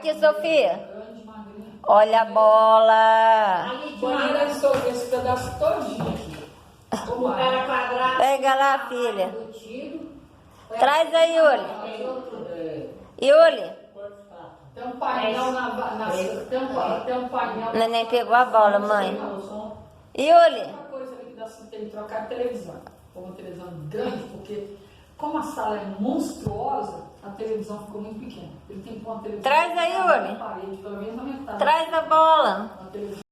Aqui, Sofia. Olha a bola. Banheira de sorvete, esse pedaço todinho aqui. Como era quadrado. Pega lá, filha. Do tiro. Traz aí, Yuli. Yuli. Tem um painel tem um painel. Neném pegou a bola, mãe. Yuli. Outra coisa ali que dá assim, tem que trocar a televisão. Uma televisão grande, porque como a sala é monstruosa, a televisão ficou muito pequena. Ele tem que pôr uma televisão Traz aí, Yuli. na parede, pelo menos na metade. Traz a bola. Uma televisão